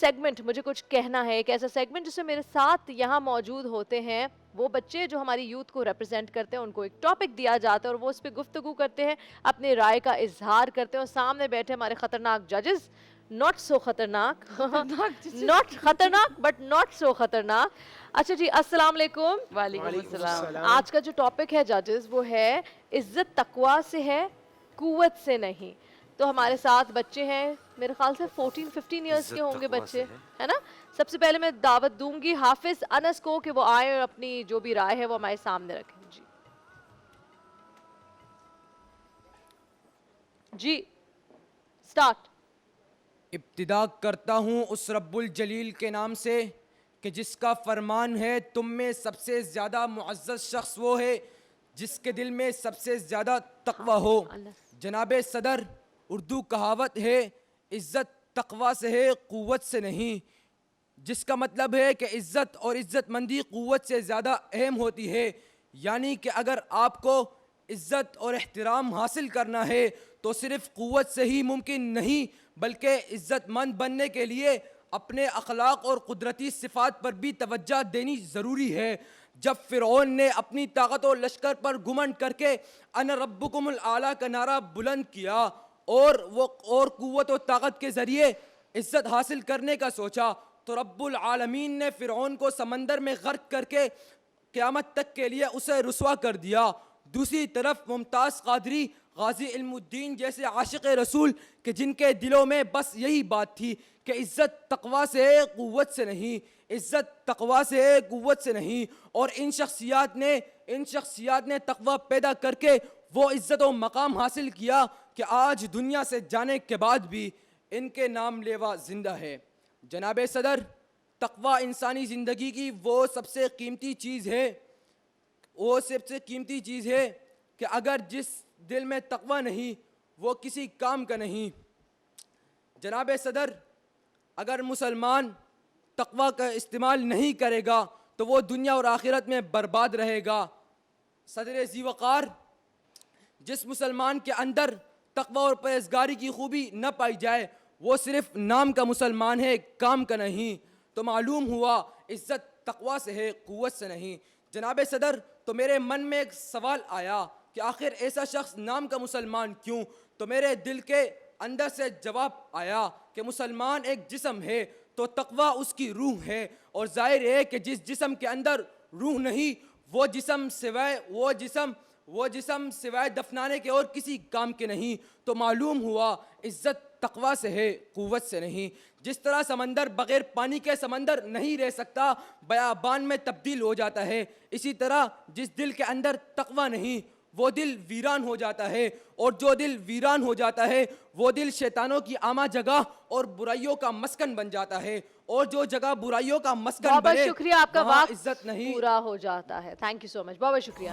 Segment مجھے کچھ کہنا ہے, ایک ایسا سیگمنٹ جس میں میرے ساتھ یہاں موجود ہوتے ہیں وہ بچے جو ہماری یوتھ کو ریپرزینٹ کرتے ہیں, ان کو ایک ٹاپک دیا جاتا ہے اور وہ اس پہ گفتگو کرتے ہیں, اپنے رائے کا اظہار کرتے ہیں, اور سامنے بیٹھے ہمارے خطرناک ججز, ناٹ سو خطرناک, ناٹ خطرناک بٹ ناٹ سو خطرناک. اچھا جی, السلام علیکم. وعلیکم السلام. آج کا جو ٹاپک ہے ججز وہ ہے عزت تقویٰ سے ہے, قوت سے نہیں. تو ہمارے ساتھ بچے ہیں, میرے خیال سے 14-15 ایئرس کے ہوں گے بچے, ہے نا. سب سے پہلے میں دعوت دوں گی حافظ انس کو کہ وہ آئیں اور اپنی جو بھی رائے ہے وہ ہمارے سامنے رکھیں. جی سٹارٹ. ابتدا کرتا ہوں اس رب الجلیل کے نام سے کہ جس کا فرمان ہے تم میں سب سے زیادہ معزز شخص وہ ہے جس کے دل میں سب سے زیادہ تقوی ہو. جناب صدر, اردو کہاوت ہے عزت تقوی سے ہے قوت سے نہیں, جس کا مطلب ہے کہ عزت اور عزت مندی قوت سے زیادہ اہم ہوتی ہے. یعنی کہ اگر آپ کو عزت اور احترام حاصل کرنا ہے تو صرف قوت سے ہی ممکن نہیں, بلکہ عزت مند بننے کے لیے اپنے اخلاق اور قدرتی صفات پر بھی توجہ دینی ضروری ہے. جب فرعون نے اپنی طاقت و لشکر پر گھمنڈ کر کے انا ربکم الاعلیٰ کا نعرہ بلند کیا اور قوت و طاقت کے ذریعے عزت حاصل کرنے کا سوچا, تو رب العالمین نے فرعون کو سمندر میں غرق کر کے قیامت تک کے لیے اسے رسوا کر دیا. دوسری طرف ممتاز قادری, غازی علم الدین جیسے عاشق رسول کہ جن کے دلوں میں بس یہی بات تھی کہ عزت تقویٰ سے قوت سے نہیں, عزت تقویٰ سے قوت سے نہیں, اور ان شخصیات نے تقویٰ پیدا کر کے وہ عزت و مقام حاصل کیا کہ آج دنیا سے جانے کے بعد بھی ان کے نام لیوا زندہ ہے. جناب صدر, تقویٰ انسانی زندگی کی وہ سب سے قیمتی چیز ہے کہ اگر جس دل میں تقویٰ نہیں وہ کسی کام کا نہیں. جناب صدر, اگر مسلمان تقویٰ کا استعمال نہیں کرے گا تو وہ دنیا اور آخرت میں برباد رہے گا. صدر ذی وقار, جس مسلمان کے اندر تقویٰ اور پرہیزگاری کی خوبی نہ پائی جائے وہ صرف نام کا مسلمان ہے, کام کا نہیں. تو معلوم ہوا عزت تقویٰ سے ہے قوت سے نہیں. جناب صدر, تو میرے من میں ایک سوال آیا کہ آخر ایسا شخص نام کا مسلمان کیوں؟ تو میرے دل کے اندر سے جواب آیا کہ مسلمان ایک جسم ہے تو تقویٰ اس کی روح ہے, اور ظاہر ہے کہ جس جسم کے اندر روح نہیں وہ جسم سوائے دفنانے کے اور کسی کام کے نہیں. تو معلوم ہوا عزت تقویٰ سے ہے قوت سے نہیں. جس طرح سمندر بغیر پانی کے سمندر نہیں رہ سکتا, بیابان میں تبدیل ہو جاتا ہے, اسی طرح جس دل کے اندر تقویٰ نہیں وہ دل ویران ہو جاتا ہے, اور جو دل ویران ہو جاتا ہے وہ دل شیطانوں کی عامہ جگہ اور برائیوں کا مسکن بن جاتا ہے, اور جو جگہ برائیوں کا مسکن بنے شکریہ, آپ کا وہاں وقت عزت نہیں. پورا ہو جاتا ہے. تھینک یو سو مچ, بہت شکریہ.